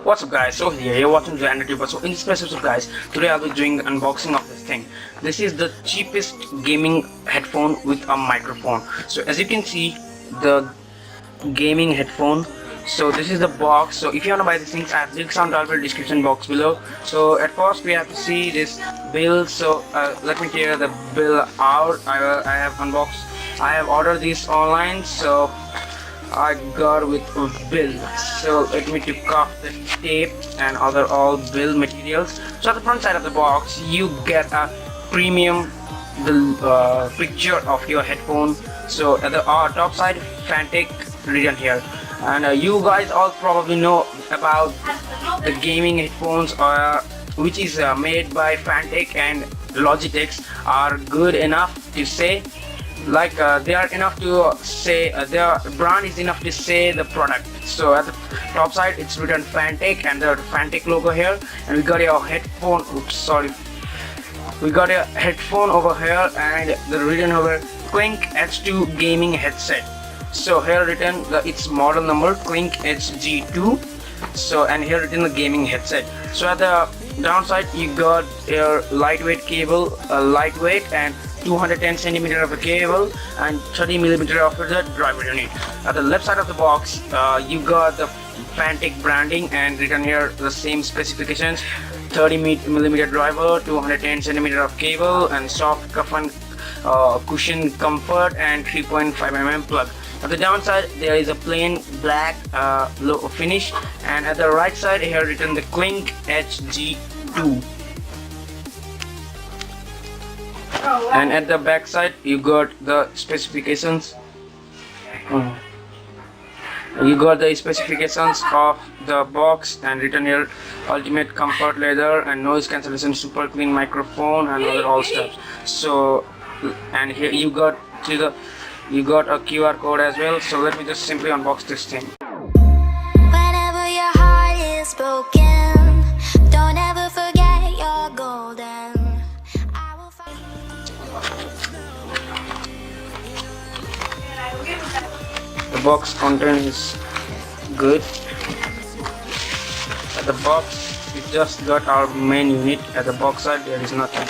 What's up guys, so here you're watching the Andro. So in this episode guys, today I'll be doing the unboxing of this thing. This is the cheapest gaming headphone with a microphone. So as you can see, the gaming headphone. So this is the box. So if you want to buy these things, I have links on the description box below. So at first we have to see this bill. So let me tear the bill out. I have unboxed. I have ordered this online. So I got with a bill. So let me take off the tape and other all bill materials. So at the front side of the box you get a premium picture of your headphone. So at the top side, FanTech written here. And you guys all probably know about the gaming headphones which is made by FanTech and Logitech are good enough to say, like they are enough to say their brand is enough to say the product. So at the top side it's written FanTech and the FanTech logo here, and we got your headphone. We got a headphone over here and the written over Quink HG2 gaming headset. So here written its model number Quink HG2. So and here written the gaming headset. So at the downside you got your lightweight cable, lightweight and 210 centimeter of a cable and 30 millimeter of the driver unit. At the left side of the box you got the FanTech branding and written here the same specifications: 30 millimeter driver, 210 centimeter of cable and soft cuff and cushion comfort and 3.5 mm plug. At the downside there is a plain black low finish, and at the right side here written the Quink HG2. And at the back side you got the specifications. You got the specifications of the box and written here: ultimate comfort leather and noise cancellation, super clean microphone and other all stuff. So and here you got a QR code as well. So let me just simply unbox this thing. Whenever your heart is broken, don't ever forget you're golden. The box content is good. At the box we just got our main unit. At the box side there is nothing.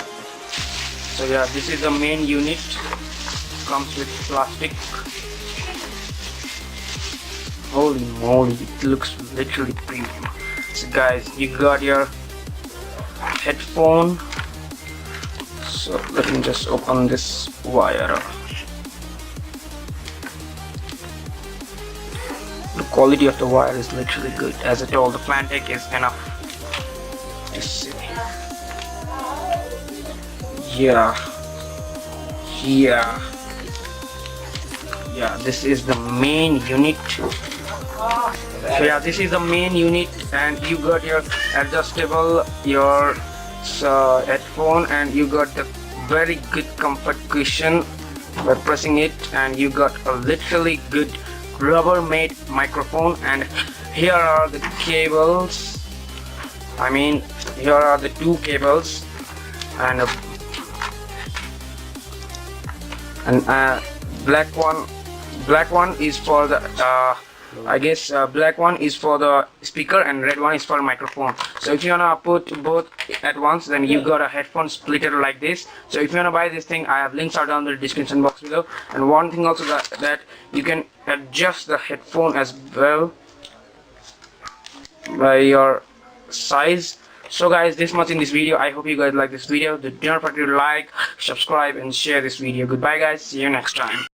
So yeah, this is the main unit. Comes with plastic. Holy moly, it looks literally premium. So guys, you got your headphone. So let me just open this wire. The quality of the wire is literally good. As I told, the FanTech is enough. Let's see. Yeah, this is the main unit. So yeah, this is the main unit, and you got your adjustable headphone, and you got the very good comfort cushion by pressing it, and you got a literally good rubber made microphone. And here are the cables. I mean, here are the two cables, and black one is for the I guess black one is for the speaker and red one is for microphone. So if you wanna put both at once, then you got a headphone splitter like this. So if you wanna buy this thing, I have links are down in the description box below. And one thing also that you can adjust the headphone as well by your size. So guys, this much in this video. I hope you guys like this video. Do not forget to like, subscribe and share this video. Goodbye guys, see you next time.